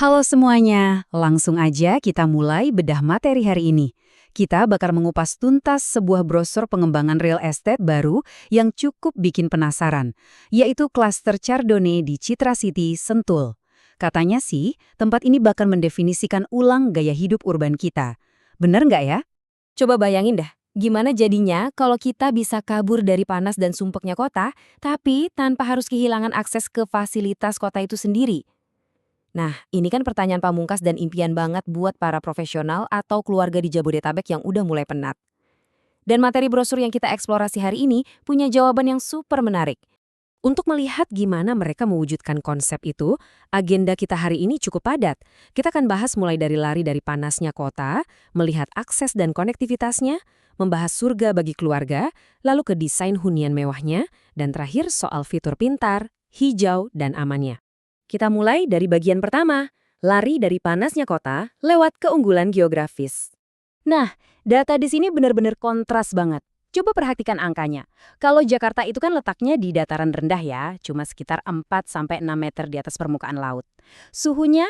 Halo semuanya, langsung aja kita mulai bedah materi hari ini. Kita bakal mengupas tuntas sebuah brosur pengembangan real estate baru yang cukup bikin penasaran, yaitu klaster Chardonnay di Citra City, Sentul. Katanya sih, tempat ini bakal mendefinisikan ulang gaya hidup urban kita. Bener nggak ya? Coba bayangin dah, gimana jadinya kalau kita bisa kabur dari panas dan sumpeknya kota, tapi tanpa harus kehilangan akses ke fasilitas kota itu sendiri. Nah, ini kan pertanyaan pamungkas dan impian banget buat para profesional atau keluarga di Jabodetabek yang udah mulai penat. Dan materi brosur yang kita eksplorasi hari ini punya jawaban yang super menarik. Untuk melihat gimana mereka mewujudkan konsep itu, agenda kita hari ini cukup padat. Kita akan bahas mulai dari lari dari panasnya kota, melihat akses dan konektivitasnya, membahas surga bagi keluarga, lalu ke desain hunian mewahnya, dan terakhir soal fitur pintar, hijau, dan amannya. Kita mulai dari bagian pertama, lari dari panasnya kota lewat keunggulan geografis. Nah, data di sini benar-benar kontras banget. Coba perhatikan angkanya. Kalau Jakarta itu kan letaknya di dataran rendah ya, cuma sekitar 4-6 meter di atas permukaan laut. Suhunya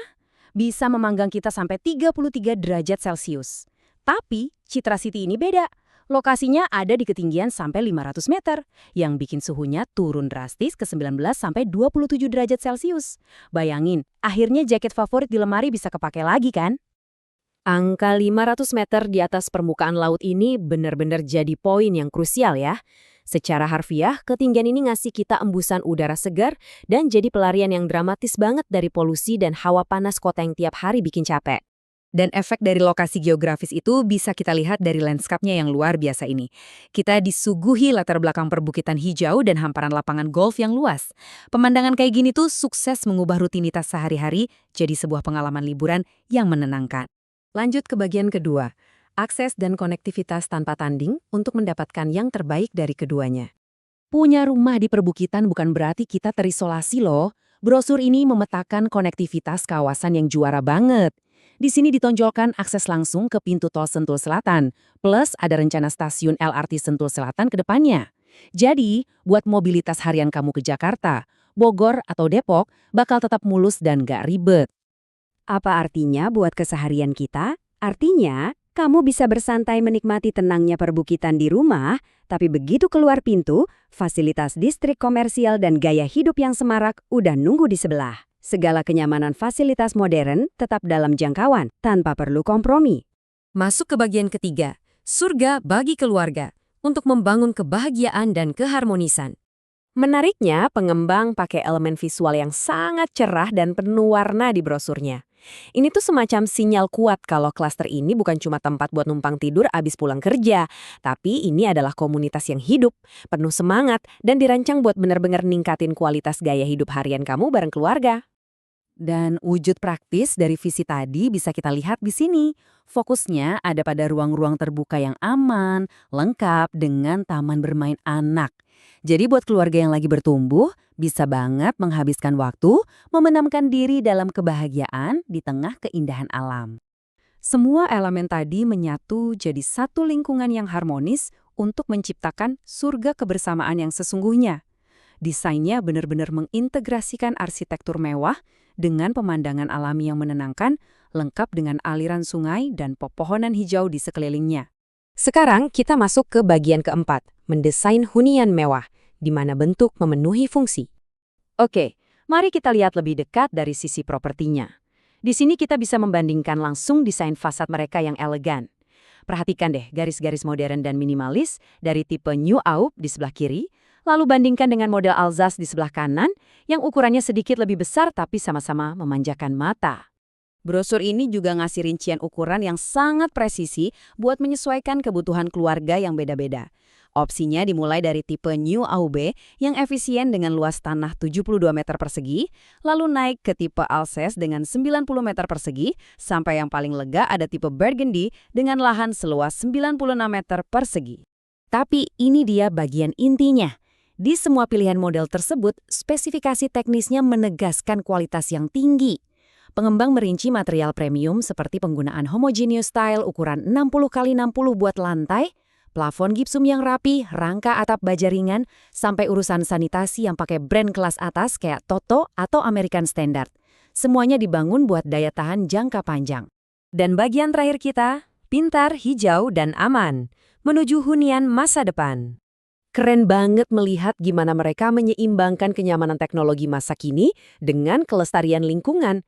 bisa memanggang kita sampai 33 derajat Celcius. Tapi Citra City ini beda. Lokasinya ada di ketinggian sampai 500 meter, yang bikin suhunya turun drastis ke 19-27 derajat Celcius. Bayangin, akhirnya jaket favorit di lemari bisa kepake lagi kan? Angka 500 meter di atas permukaan laut ini benar-benar jadi poin yang krusial ya. Secara harfiah, ketinggian ini ngasih kita embusan udara segar dan jadi pelarian yang dramatis banget dari polusi dan hawa panas kota yang tiap hari bikin capek. Dan efek dari lokasi geografis itu bisa kita lihat dari lanskapnya yang luar biasa ini. Kita disuguhi latar belakang perbukitan hijau dan hamparan lapangan golf yang luas. Pemandangan kayak gini tuh sukses mengubah rutinitas sehari-hari jadi sebuah pengalaman liburan yang menenangkan. Lanjut ke bagian kedua, akses dan konektivitas tanpa tanding untuk mendapatkan yang terbaik dari keduanya. Punya rumah di perbukitan bukan berarti kita terisolasi loh. Brosur ini memetakan konektivitas kawasan yang juara banget. Di sini ditonjolkan akses langsung ke pintu tol Sentul Selatan, plus ada rencana stasiun LRT Sentul Selatan ke depannya. Jadi, buat mobilitas harian kamu ke Jakarta, Bogor atau Depok bakal tetap mulus dan gak ribet. Apa artinya buat keseharian kita? Artinya, kamu bisa bersantai menikmati tenangnya perbukitan di rumah, tapi begitu keluar pintu, fasilitas distrik komersial dan gaya hidup yang semarak udah nunggu di sebelah. Segala kenyamanan fasilitas modern tetap dalam jangkauan, tanpa perlu kompromi. Masuk ke bagian ketiga, surga bagi keluarga, untuk membangun kebahagiaan dan keharmonisan. Menariknya, pengembang pakai elemen visual yang sangat cerah dan penuh warna di brosurnya. Ini tuh semacam sinyal kuat kalau klaster ini bukan cuma tempat buat numpang tidur abis pulang kerja, tapi ini adalah komunitas yang hidup, penuh semangat, dan dirancang buat benar-benar ningkatin kualitas gaya hidup harian kamu bareng keluarga. Dan wujud praktis dari visi tadi bisa kita lihat di sini. Fokusnya ada pada ruang-ruang terbuka yang aman, lengkap dengan taman bermain anak. Jadi buat keluarga yang lagi bertumbuh, bisa banget menghabiskan waktu memendamkan diri dalam kebahagiaan di tengah keindahan alam. Semua elemen tadi menyatu jadi satu lingkungan yang harmonis untuk menciptakan surga kebersamaan yang sesungguhnya. Desainnya benar-benar mengintegrasikan arsitektur mewah dengan pemandangan alami yang menenangkan, lengkap dengan aliran sungai dan pepohonan hijau di sekelilingnya. Sekarang kita masuk ke bagian keempat, mendesain hunian mewah, di mana bentuk memenuhi fungsi. Oke, mari kita lihat lebih dekat dari sisi propertinya. Di sini kita bisa membandingkan langsung desain fasad mereka yang elegan. Perhatikan deh garis-garis modern dan minimalis dari tipe New Aup di sebelah kiri, lalu bandingkan dengan model Alsace di sebelah kanan yang ukurannya sedikit lebih besar tapi sama-sama memanjakan mata. Brosur ini juga ngasih rincian ukuran yang sangat presisi buat menyesuaikan kebutuhan keluarga yang beda-beda. Opsinya dimulai dari tipe New AUB yang efisien dengan luas tanah 72 meter persegi, lalu naik ke tipe Alsace dengan 90 meter persegi, sampai yang paling lega ada tipe Burgundy dengan lahan seluas 96 meter persegi. Tapi ini dia bagian intinya. Di semua pilihan model tersebut, spesifikasi teknisnya menegaskan kualitas yang tinggi. Pengembang merinci material premium seperti penggunaan homogeneous tile ukuran 60x60 buat lantai, plafon gipsum yang rapi, rangka atap baja ringan, sampai urusan sanitasi yang pakai brand kelas atas kayak Toto atau American Standard. Semuanya dibangun buat daya tahan jangka panjang. Dan bagian terakhir kita, pintar, hijau, dan aman, menuju hunian masa depan. Keren banget melihat gimana mereka menyeimbangkan kenyamanan teknologi masa kini dengan kelestarian lingkungan.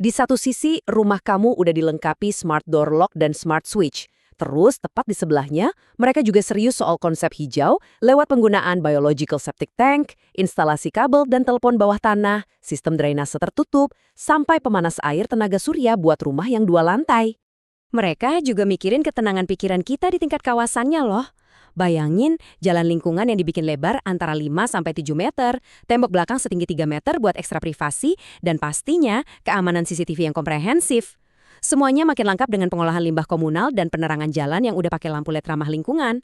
Di satu sisi, rumah kamu udah dilengkapi smart door lock dan smart switch. Terus, tepat di sebelahnya, mereka juga serius soal konsep hijau lewat penggunaan biological septic tank, instalasi kabel dan telepon bawah tanah, sistem drainase tertutup, sampai pemanas air tenaga surya buat rumah yang 2 lantai. Mereka juga mikirin ketenangan pikiran kita di tingkat kawasannya loh. Bayangin jalan lingkungan yang dibikin lebar antara 5-7 meter, tembok belakang setinggi 3 meter buat ekstra privasi, dan pastinya keamanan CCTV yang komprehensif. Semuanya makin lengkap dengan pengolahan limbah komunal dan penerangan jalan yang udah pakai lampu LED ramah lingkungan.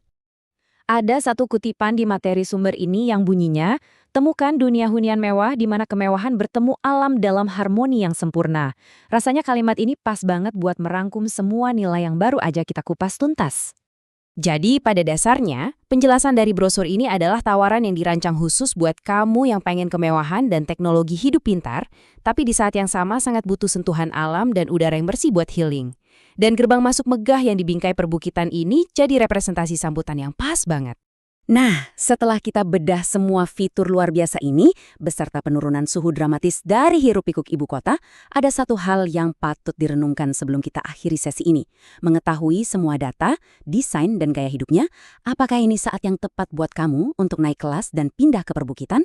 Ada satu kutipan di materi sumber ini yang bunyinya, temukan dunia hunian mewah di mana kemewahan bertemu alam dalam harmoni yang sempurna. Rasanya kalimat ini pas banget buat merangkum semua nilai yang baru aja kita kupas tuntas. Jadi pada dasarnya, penjelasan dari brosur ini adalah tawaran yang dirancang khusus buat kamu yang pengen kemewahan dan teknologi hidup pintar, tapi di saat yang sama sangat butuh sentuhan alam dan udara yang bersih buat healing. Dan gerbang masuk megah yang dibingkai perbukitan ini jadi representasi sambutan yang pas banget. Nah, setelah kita bedah semua fitur luar biasa ini, beserta penurunan suhu dramatis dari hiruk-pikuk ibu kota, ada satu hal yang patut direnungkan sebelum kita akhiri sesi ini. Mengetahui semua data, desain, dan gaya hidupnya, apakah ini saat yang tepat buat kamu untuk naik kelas dan pindah ke perbukitan?